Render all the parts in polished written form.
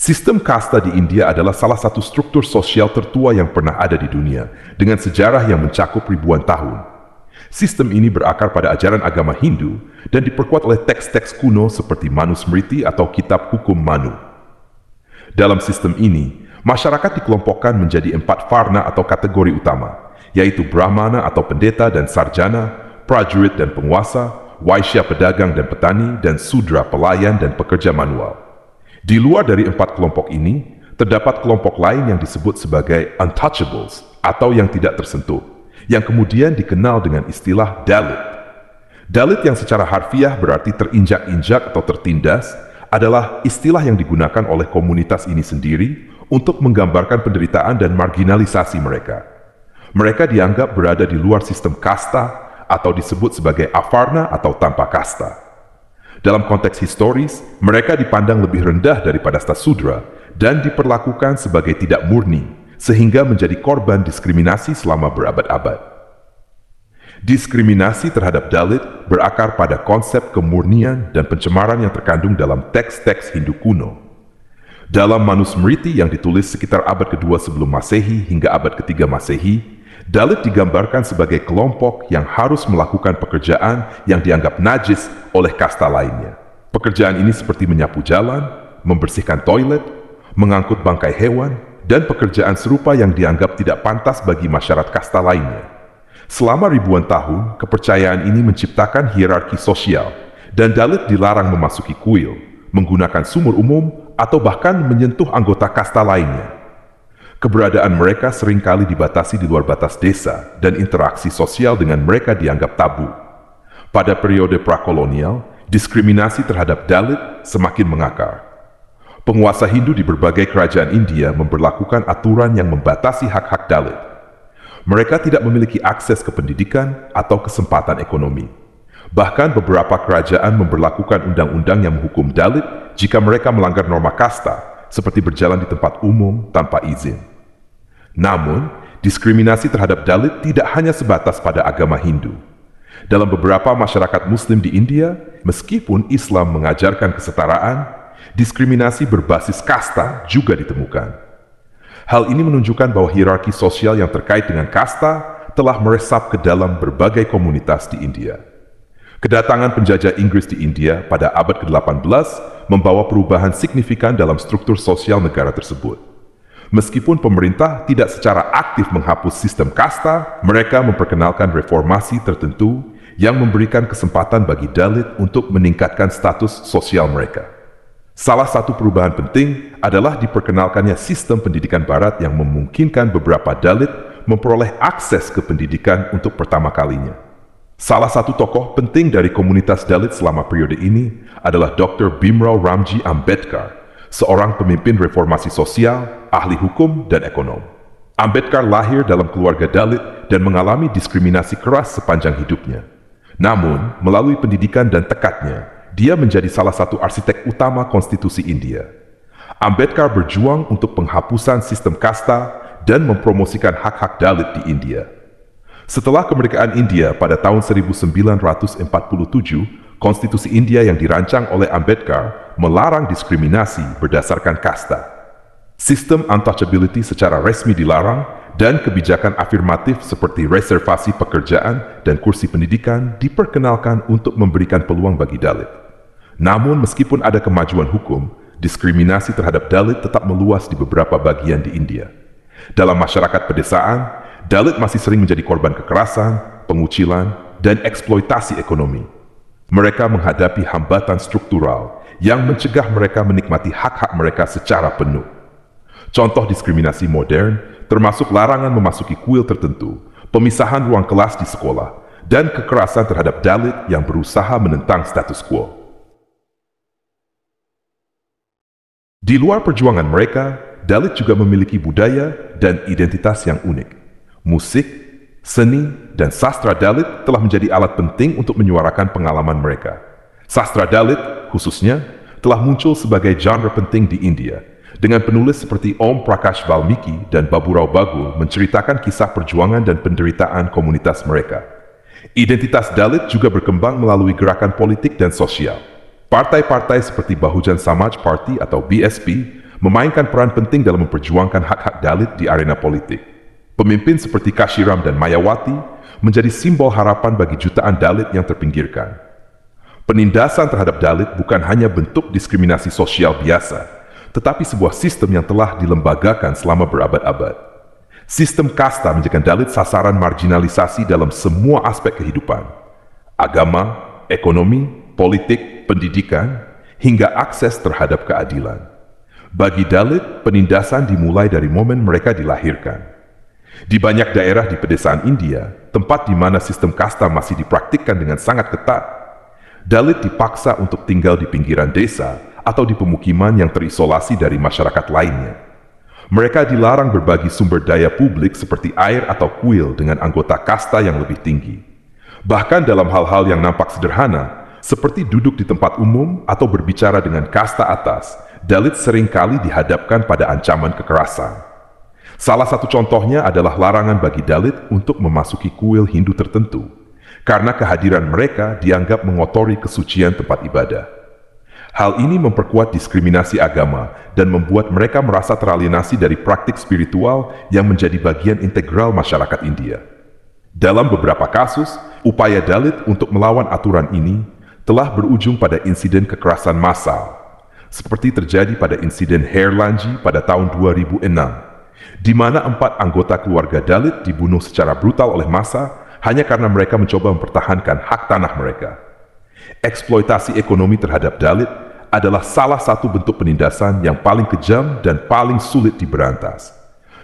Sistem kasta di India adalah salah satu struktur sosial tertua yang pernah ada di dunia, dengan sejarah yang mencakup ribuan tahun. Sistem ini berakar pada ajaran agama Hindu dan diperkuat oleh teks-teks kuno seperti Manusmriti atau Kitab Hukum Manu. Dalam sistem ini, masyarakat dikelompokkan menjadi 4 varna atau kategori utama, yaitu Brahmana atau pendeta dan sarjana, prajurit dan penguasa, Waisya pedagang dan petani, dan Sudra pelayan dan pekerja manual. Di luar dari 4 kelompok ini, terdapat kelompok lain yang disebut sebagai untouchables atau yang tidak tersentuh, yang kemudian dikenal dengan istilah Dalit. Dalit yang secara harfiah berarti terinjak-injak atau tertindas adalah istilah yang digunakan oleh komunitas ini sendiri untuk menggambarkan penderitaan dan marginalisasi mereka. Mereka dianggap berada di luar sistem kasta atau disebut sebagai avarna atau tanpa kasta. Dalam konteks historis, mereka dipandang lebih rendah daripada Sudra dan diperlakukan sebagai tidak murni, sehingga menjadi korban diskriminasi selama berabad-abad. Diskriminasi terhadap Dalit berakar pada konsep kemurnian dan pencemaran yang terkandung dalam teks-teks Hindu kuno. Dalam Manusmriti yang ditulis sekitar abad kedua sebelum Masehi hingga abad ketiga Masehi, Dalit digambarkan sebagai kelompok yang harus melakukan pekerjaan yang dianggap najis oleh kasta lainnya. Pekerjaan ini seperti menyapu jalan, membersihkan toilet, mengangkut bangkai hewan, dan pekerjaan serupa yang dianggap tidak pantas bagi masyarakat kasta lainnya. Selama ribuan tahun, kepercayaan ini menciptakan hierarki sosial, dan Dalit dilarang memasuki kuil, menggunakan sumur umum, atau bahkan menyentuh anggota kasta lainnya. Keberadaan mereka seringkali dibatasi di luar batas desa dan interaksi sosial dengan mereka dianggap tabu. Pada periode prakolonial, diskriminasi terhadap Dalit semakin mengakar. Penguasa Hindu di berbagai kerajaan India memberlakukan aturan yang membatasi hak-hak Dalit. Mereka tidak memiliki akses ke pendidikan atau kesempatan ekonomi. Bahkan beberapa kerajaan memberlakukan undang-undang yang menghukum Dalit jika mereka melanggar norma kasta, seperti berjalan di tempat umum tanpa izin. Namun, diskriminasi terhadap Dalit tidak hanya sebatas pada agama Hindu. Dalam beberapa masyarakat Muslim di India, meskipun Islam mengajarkan kesetaraan, diskriminasi berbasis kasta juga ditemukan. Hal ini menunjukkan bahwa hierarki sosial yang terkait dengan kasta telah meresap ke dalam berbagai komunitas di India. Kedatangan penjajah Inggris di India pada abad ke-18 membawa perubahan signifikan dalam struktur sosial negara tersebut. Meskipun pemerintah tidak secara aktif menghapus sistem kasta, mereka memperkenalkan reformasi tertentu yang memberikan kesempatan bagi Dalit untuk meningkatkan status sosial mereka. Salah satu perubahan penting adalah diperkenalkannya sistem pendidikan barat yang memungkinkan beberapa Dalit memperoleh akses ke pendidikan untuk pertama kalinya. Salah satu tokoh penting dari komunitas Dalit selama periode ini adalah Dr. Bhimrao Ramji Ambedkar, seorang pemimpin reformasi sosial, ahli hukum, dan ekonom. Ambedkar lahir dalam keluarga Dalit dan mengalami diskriminasi keras sepanjang hidupnya. Namun, melalui pendidikan dan tekadnya, dia menjadi salah satu arsitek utama konstitusi India. Ambedkar berjuang untuk penghapusan sistem kasta dan mempromosikan hak-hak Dalit di India. Setelah kemerdekaan India pada tahun 1947, konstitusi India yang dirancang oleh Ambedkar melarang diskriminasi berdasarkan kasta. Sistem untouchability secara resmi dilarang dan kebijakan afirmatif seperti reservasi pekerjaan dan kursi pendidikan diperkenalkan untuk memberikan peluang bagi Dalit. Namun meskipun ada kemajuan hukum, diskriminasi terhadap Dalit tetap meluas di beberapa bagian di India. Dalam masyarakat pedesaan, Dalit masih sering menjadi korban kekerasan, pengucilan, dan eksploitasi ekonomi. Mereka menghadapi hambatan struktural yang mencegah mereka menikmati hak-hak mereka secara penuh. Contoh diskriminasi modern termasuk larangan memasuki kuil tertentu, pemisahan ruang kelas di sekolah, dan kekerasan terhadap Dalit yang berusaha menentang status quo. Di luar perjuangan mereka, Dalit juga memiliki budaya dan identitas yang unik. Musik, seni, dan sastra Dalit telah menjadi alat penting untuk menyuarakan pengalaman mereka. Sastra Dalit, khususnya, telah muncul sebagai genre penting di India, dengan penulis seperti Om Prakash Valmiki dan Baburao Bagul menceritakan kisah perjuangan dan penderitaan komunitas mereka. Identitas Dalit juga berkembang melalui gerakan politik dan sosial. Partai-partai seperti Bahujan Samaj Party atau BSP memainkan peran penting dalam memperjuangkan hak-hak Dalit di arena politik. Pemimpin seperti Kashiram dan Mayawati menjadi simbol harapan bagi jutaan Dalit yang terpinggirkan. Penindasan terhadap Dalit bukan hanya bentuk diskriminasi sosial biasa, tetapi sebuah sistem yang telah dilembagakan selama berabad-abad. Sistem kasta menjadikan Dalit sasaran marginalisasi dalam semua aspek kehidupan. Agama, ekonomi, politik, pendidikan, hingga akses terhadap keadilan. Bagi Dalit, penindasan dimulai dari momen mereka dilahirkan. Di banyak daerah di pedesaan India, tempat di mana sistem kasta masih dipraktikkan dengan sangat ketat, Dalit dipaksa untuk tinggal di pinggiran desa atau di pemukiman yang terisolasi dari masyarakat lainnya. Mereka dilarang berbagi sumber daya publik seperti air atau kuil dengan anggota kasta yang lebih tinggi. Bahkan dalam hal-hal yang nampak sederhana, seperti duduk di tempat umum atau berbicara dengan kasta atas, Dalit seringkali dihadapkan pada ancaman kekerasan. Salah satu contohnya adalah larangan bagi Dalit untuk memasuki kuil Hindu tertentu, karena kehadiran mereka dianggap mengotori kesucian tempat ibadah. Hal ini memperkuat diskriminasi agama dan membuat mereka merasa teralienasi dari praktik spiritual yang menjadi bagian integral masyarakat India. Dalam beberapa kasus, upaya Dalit untuk melawan aturan ini telah berujung pada insiden kekerasan massal, seperti terjadi pada insiden Hairlanji pada tahun 2006, di mana 4 anggota keluarga Dalit dibunuh secara brutal oleh massa hanya karena mereka mencoba mempertahankan hak tanah mereka. Eksploitasi ekonomi terhadap Dalit adalah salah satu bentuk penindasan yang paling kejam dan paling sulit diberantas.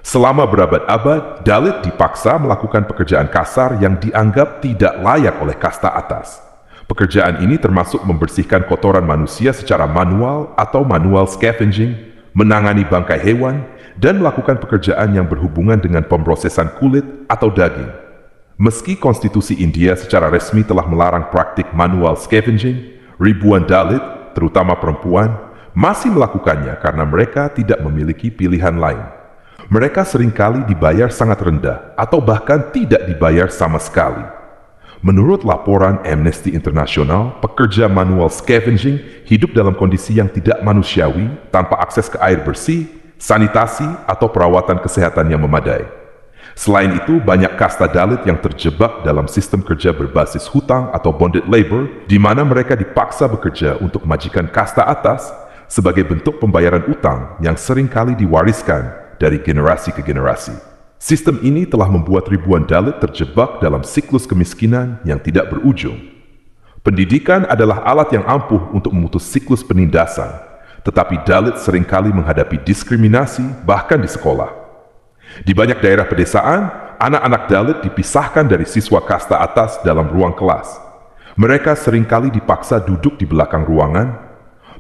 Selama berabad-abad, Dalit dipaksa melakukan pekerjaan kasar yang dianggap tidak layak oleh kasta atas. Pekerjaan ini termasuk membersihkan kotoran manusia secara manual atau manual scavenging, menangani bangkai hewan, dan melakukan pekerjaan yang berhubungan dengan pemrosesan kulit atau daging. Meski konstitusi India secara resmi telah melarang praktik manual scavenging, ribuan Dalit, terutama perempuan, masih melakukannya karena mereka tidak memiliki pilihan lain. Mereka seringkali dibayar sangat rendah atau bahkan tidak dibayar sama sekali. Menurut laporan Amnesty International, pekerja manual scavenging hidup dalam kondisi yang tidak manusiawi tanpa akses ke air bersih, sanitasi, atau perawatan kesehatan yang memadai. Selain itu, banyak kasta Dalit yang terjebak dalam sistem kerja berbasis hutang atau bonded labor, di mana mereka dipaksa bekerja untuk majikan kasta atas sebagai bentuk pembayaran utang yang seringkali diwariskan dari generasi ke generasi. Sistem ini telah membuat ribuan Dalit terjebak dalam siklus kemiskinan yang tidak berujung. Pendidikan adalah alat yang ampuh untuk memutus siklus penindasan, tetapi Dalit seringkali menghadapi diskriminasi bahkan di sekolah. Di banyak daerah pedesaan, anak-anak Dalit dipisahkan dari siswa kasta atas dalam ruang kelas. Mereka seringkali dipaksa duduk di belakang ruangan,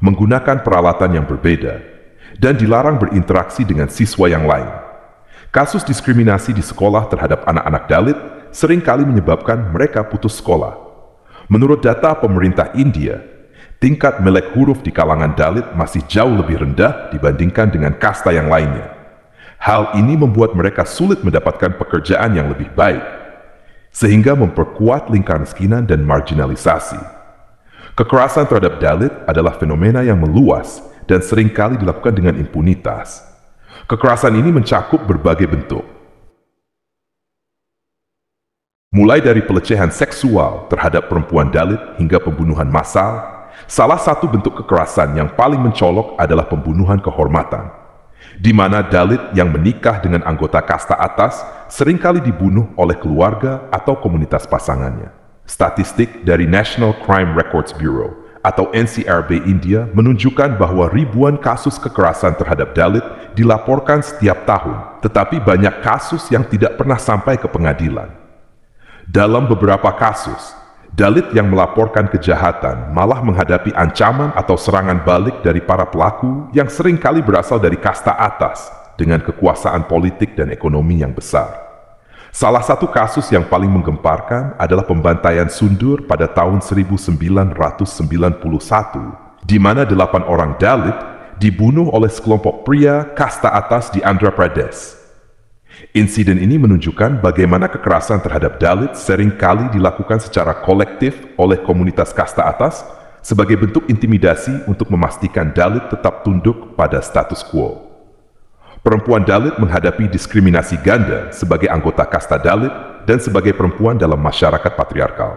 menggunakan peralatan yang berbeda, dan dilarang berinteraksi dengan siswa yang lain. Kasus diskriminasi di sekolah terhadap anak-anak Dalit seringkali menyebabkan mereka putus sekolah. Menurut data pemerintah India, tingkat melek huruf di kalangan Dalit masih jauh lebih rendah dibandingkan dengan kasta yang lainnya. Hal ini membuat mereka sulit mendapatkan pekerjaan yang lebih baik, sehingga memperkuat lingkaran kemiskinan dan marginalisasi. Kekerasan terhadap Dalit adalah fenomena yang meluas dan seringkali dilakukan dengan impunitas. Kekerasan ini mencakup berbagai bentuk. Mulai dari pelecehan seksual terhadap perempuan Dalit hingga pembunuhan massal, salah satu bentuk kekerasan yang paling mencolok adalah pembunuhan kehormatan, di mana Dalit yang menikah dengan anggota kasta atas seringkali dibunuh oleh keluarga atau komunitas pasangannya. Statistik dari National Crime Records Bureau atau NCRB India menunjukkan bahwa ribuan kasus kekerasan terhadap Dalit dilaporkan setiap tahun, tetapi banyak kasus yang tidak pernah sampai ke pengadilan. Dalam beberapa kasus, Dalit yang melaporkan kejahatan malah menghadapi ancaman atau serangan balik dari para pelaku yang seringkali berasal dari kasta atas dengan kekuasaan politik dan ekonomi yang besar. Salah satu kasus yang paling menggemparkan adalah pembantaian Sundur pada tahun 1991, di mana 8 orang Dalit dibunuh oleh sekelompok pria kasta atas di Andhra Pradesh. Insiden ini menunjukkan bagaimana kekerasan terhadap Dalit seringkali dilakukan secara kolektif oleh komunitas kasta atas sebagai bentuk intimidasi untuk memastikan Dalit tetap tunduk pada status quo. Perempuan Dalit menghadapi diskriminasi ganda sebagai anggota kasta Dalit dan sebagai perempuan dalam masyarakat patriarkal.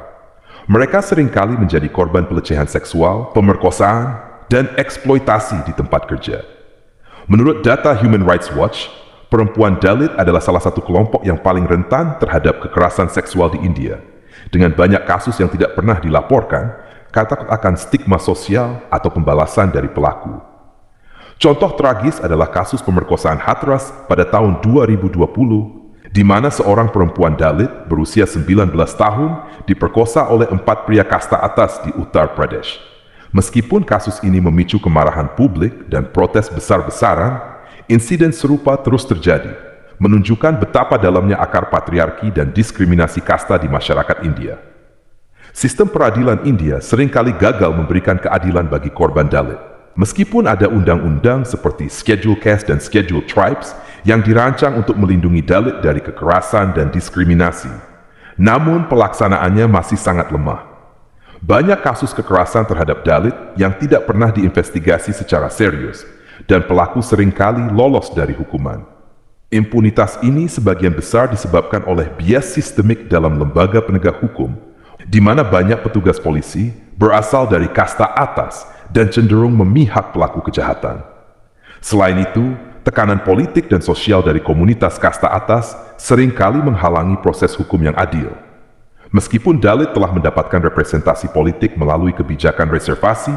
Mereka seringkali menjadi korban pelecehan seksual, pemerkosaan, dan eksploitasi di tempat kerja. Menurut data Human Rights Watch, perempuan Dalit adalah salah satu kelompok yang paling rentan terhadap kekerasan seksual di India, dengan banyak kasus yang tidak pernah dilaporkan karena akan stigma sosial atau pembalasan dari pelaku. Contoh tragis adalah kasus pemerkosaan Hathras pada tahun 2020, di mana seorang perempuan Dalit berusia 19 tahun diperkosa oleh 4 pria kasta atas di Uttar Pradesh. Meskipun kasus ini memicu kemarahan publik dan protes besar-besaran, insiden serupa terus terjadi, menunjukkan betapa dalamnya akar patriarki dan diskriminasi kasta di masyarakat India. Sistem peradilan India seringkali gagal memberikan keadilan bagi korban Dalit. Meskipun ada undang-undang seperti Schedule Caste dan Schedule Tribes yang dirancang untuk melindungi Dalit dari kekerasan dan diskriminasi, namun pelaksanaannya masih sangat lemah. Banyak kasus kekerasan terhadap Dalit yang tidak pernah diinvestigasi secara serius, dan pelaku seringkali lolos dari hukuman. Impunitas ini sebagian besar disebabkan oleh bias sistemik dalam lembaga penegak hukum, di mana banyak petugas polisi berasal dari kasta atas dan cenderung memihak pelaku kejahatan. Selain itu, tekanan politik dan sosial dari komunitas kasta atas seringkali menghalangi proses hukum yang adil. Meskipun Dalit telah mendapatkan representasi politik melalui kebijakan reservasi,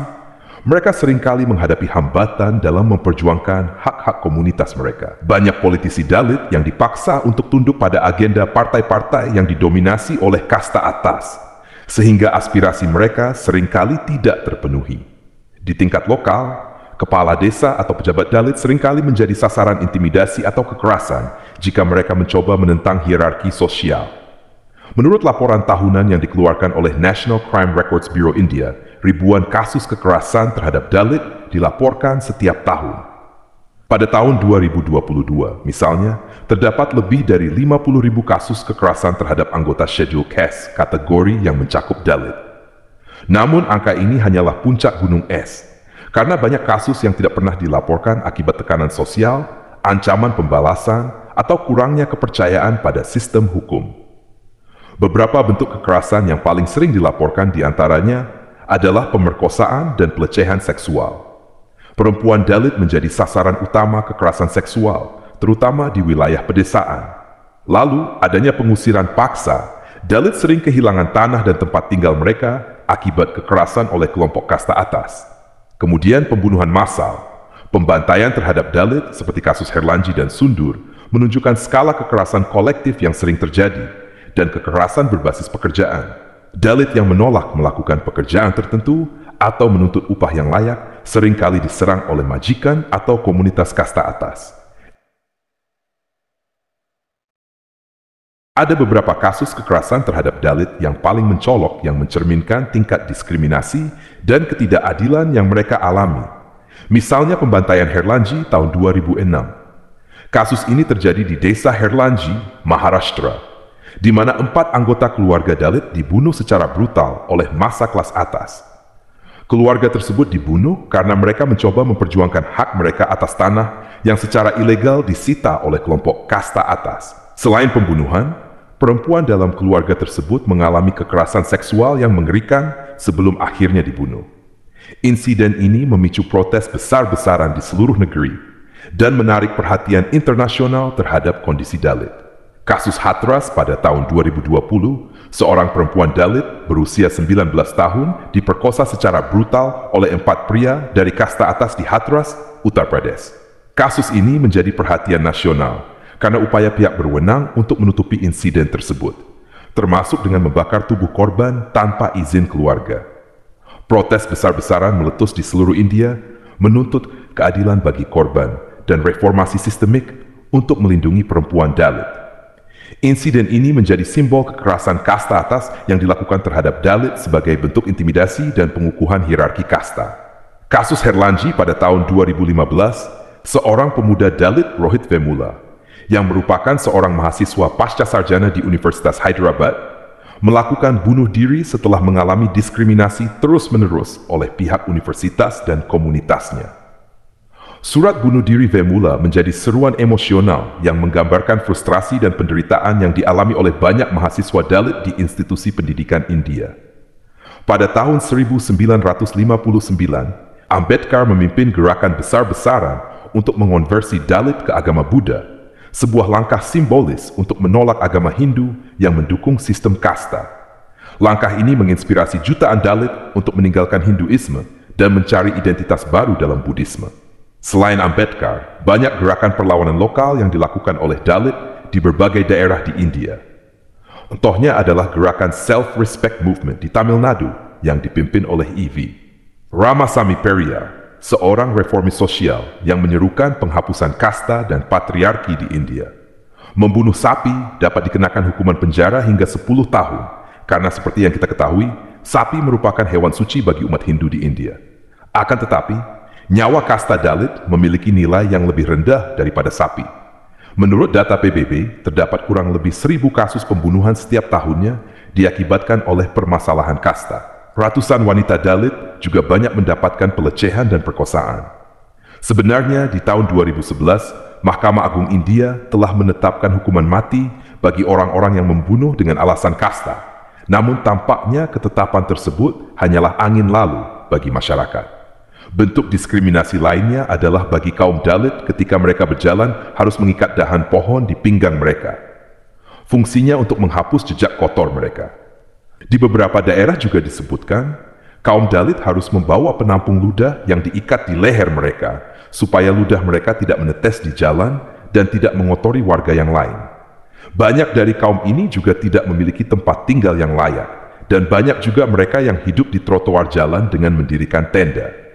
mereka seringkali menghadapi hambatan dalam memperjuangkan hak-hak komunitas mereka. Banyak politisi Dalit yang dipaksa untuk tunduk pada agenda partai-partai yang didominasi oleh kasta atas, sehingga aspirasi mereka seringkali tidak terpenuhi. Di tingkat lokal, kepala desa atau pejabat Dalit seringkali menjadi sasaran intimidasi atau kekerasan jika mereka mencoba menentang hierarki sosial. Menurut laporan tahunan yang dikeluarkan oleh National Crime Records Bureau India, ribuan kasus kekerasan terhadap Dalit dilaporkan setiap tahun. Pada tahun 2022, misalnya, terdapat lebih dari 50.000 kasus kekerasan terhadap anggota Schedule Caste kategori yang mencakup Dalit. Namun angka ini hanyalah puncak gunung es, karena banyak kasus yang tidak pernah dilaporkan akibat tekanan sosial, ancaman pembalasan, atau kurangnya kepercayaan pada sistem hukum. Beberapa bentuk kekerasan yang paling sering dilaporkan diantaranya adalah pemerkosaan dan pelecehan seksual. Perempuan Dalit menjadi sasaran utama kekerasan seksual, terutama di wilayah pedesaan. Lalu, adanya pengusiran paksa. Dalit sering kehilangan tanah dan tempat tinggal mereka akibat kekerasan oleh kelompok kasta atas. Kemudian pembunuhan massal. Pembantaian terhadap Dalit seperti kasus Herlanji dan Sundur menunjukkan skala kekerasan kolektif yang sering terjadi, dan kekerasan berbasis pekerjaan. Dalit yang menolak melakukan pekerjaan tertentu atau menuntut upah yang layak seringkali diserang oleh majikan atau komunitas kasta atas. Ada beberapa kasus kekerasan terhadap Dalit yang paling mencolok yang mencerminkan tingkat diskriminasi dan ketidakadilan yang mereka alami. Misalnya pembantaian Herlanji tahun 2006. Kasus ini terjadi di desa Herlanji, Maharashtra, di mana 4 anggota keluarga Dalit dibunuh secara brutal oleh massa kelas atas. Keluarga tersebut dibunuh karena mereka mencoba memperjuangkan hak mereka atas tanah yang secara ilegal disita oleh kelompok kasta atas. Selain pembunuhan, perempuan dalam keluarga tersebut mengalami kekerasan seksual yang mengerikan sebelum akhirnya dibunuh. Insiden ini memicu protes besar-besaran di seluruh negeri dan menarik perhatian internasional terhadap kondisi Dalit. Kasus Hathras pada tahun 2020, seorang perempuan Dalit berusia 19 tahun diperkosa secara brutal oleh 4 pria dari kasta atas di Hathras, Uttar Pradesh. Kasus ini menjadi perhatian nasional karena upaya pihak berwenang untuk menutupi insiden tersebut, termasuk dengan membakar tubuh korban tanpa izin keluarga. Protes besar-besaran meletus di seluruh India, menuntut keadilan bagi korban dan reformasi sistemik untuk melindungi perempuan Dalit. Insiden ini menjadi simbol kekerasan kasta atas yang dilakukan terhadap Dalit sebagai bentuk intimidasi dan pengukuhan hierarki kasta. Kasus Herlanji pada tahun 2015, seorang pemuda Dalit Rohit Vemula, yang merupakan seorang mahasiswa pasca sarjana di Universitas Hyderabad, melakukan bunuh diri setelah mengalami diskriminasi terus-menerus oleh pihak universitas dan komunitasnya. Surat bunuh diri Vemula menjadi seruan emosional yang menggambarkan frustrasi dan penderitaan yang dialami oleh banyak mahasiswa Dalit di institusi pendidikan India. Pada tahun 1959, Ambedkar memimpin gerakan besar-besaran untuk mengonversi Dalit ke agama Buddha, sebuah langkah simbolis untuk menolak agama Hindu yang mendukung sistem kasta. Langkah ini menginspirasi jutaan Dalit untuk meninggalkan Hinduisme dan mencari identitas baru dalam Buddhisme. Selain Ambedkar, banyak gerakan perlawanan lokal yang dilakukan oleh Dalit di berbagai daerah di India. Contohnya adalah gerakan Self-Respect Movement di Tamil Nadu yang dipimpin oleh E.V. Ramasamy Periyar, seorang reformis sosial yang menyerukan penghapusan kasta dan patriarki di India. Membunuh sapi dapat dikenakan hukuman penjara hingga 10 tahun, karena seperti yang kita ketahui, sapi merupakan hewan suci bagi umat Hindu di India. Akan tetapi, nyawa kasta Dalit memiliki nilai yang lebih rendah daripada sapi. Menurut data PBB, terdapat kurang lebih 1.000 kasus pembunuhan setiap tahunnya diakibatkan oleh permasalahan kasta. Ratusan wanita Dalit juga banyak mendapatkan pelecehan dan perkosaan. Sebenarnya di tahun 2011, Mahkamah Agung India telah menetapkan hukuman mati bagi orang-orang yang membunuh dengan alasan kasta. Namun tampaknya ketetapan tersebut hanyalah angin lalu bagi masyarakat. Bentuk diskriminasi lainnya adalah bagi kaum Dalit ketika mereka berjalan harus mengikat dahan pohon di pinggang mereka. Fungsinya untuk menghapus jejak kotor mereka. Di beberapa daerah juga disebutkan, kaum Dalit harus membawa penampung ludah yang diikat di leher mereka, supaya ludah mereka tidak menetes di jalan dan tidak mengotori warga yang lain. Banyak dari kaum ini juga tidak memiliki tempat tinggal yang layak, dan banyak juga mereka yang hidup di trotoar jalan dengan mendirikan tenda.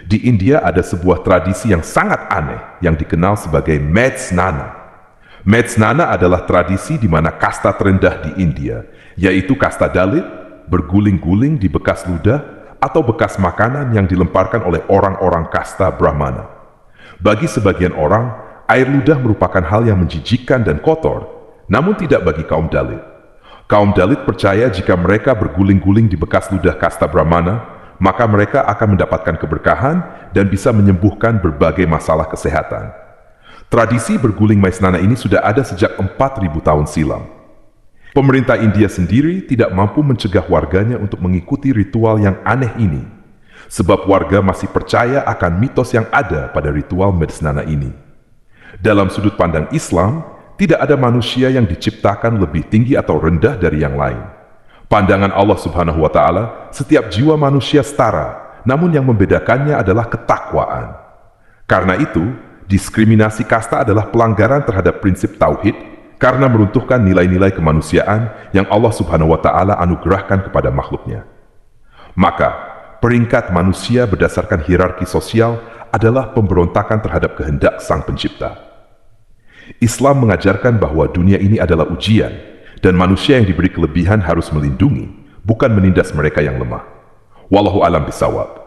Di India ada sebuah tradisi yang sangat aneh yang dikenal sebagai Mejsnana. Mejsnana adalah tradisi di mana kasta terendah di India, yaitu kasta Dalit, berguling-guling di bekas ludah atau bekas makanan yang dilemparkan oleh orang-orang kasta Brahmana. Bagi sebagian orang, air ludah merupakan hal yang menjijikkan dan kotor, namun tidak bagi kaum Dalit. Kaum Dalit percaya jika mereka berguling-guling di bekas ludah kasta Brahmana, maka mereka akan mendapatkan keberkahan dan bisa menyembuhkan berbagai masalah kesehatan. Tradisi berguling Mejsnana ini sudah ada sejak 4.000 tahun silam. Pemerintah India sendiri tidak mampu mencegah warganya untuk mengikuti ritual yang aneh ini, sebab warga masih percaya akan mitos yang ada pada ritual Mejsnana ini. Dalam sudut pandang Islam, tidak ada manusia yang diciptakan lebih tinggi atau rendah dari yang lain. Pandangan Allah Subhanahu wa Ta'ala, setiap jiwa manusia setara, namun yang membedakannya adalah ketakwaan. Karena itu, diskriminasi kasta adalah pelanggaran terhadap prinsip tauhid karena meruntuhkan nilai-nilai kemanusiaan yang Allah Subhanahu wa Ta'ala anugerahkan kepada makhluknya. Maka, peringkat manusia berdasarkan hierarki sosial adalah pemberontakan terhadap kehendak Sang Pencipta. Islam mengajarkan bahwa dunia ini adalah ujian, dan manusia yang diberi kelebihan harus melindungi, bukan menindas mereka yang lemah. Wallahu a'lam bishawab.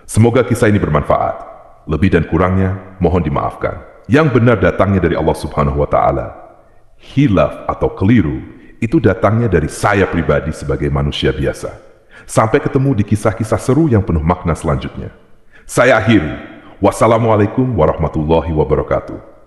Semoga kisah ini bermanfaat. Lebih dan kurangnya, mohon dimaafkan. Yang benar datangnya dari Allah Subhanahu wa Ta'ala. Hilaf atau keliru, itu datangnya dari saya pribadi sebagai manusia biasa. Sampai ketemu di kisah-kisah seru yang penuh makna selanjutnya. Saya akhiri. Wassalamualaikum warahmatullahi wabarakatuh.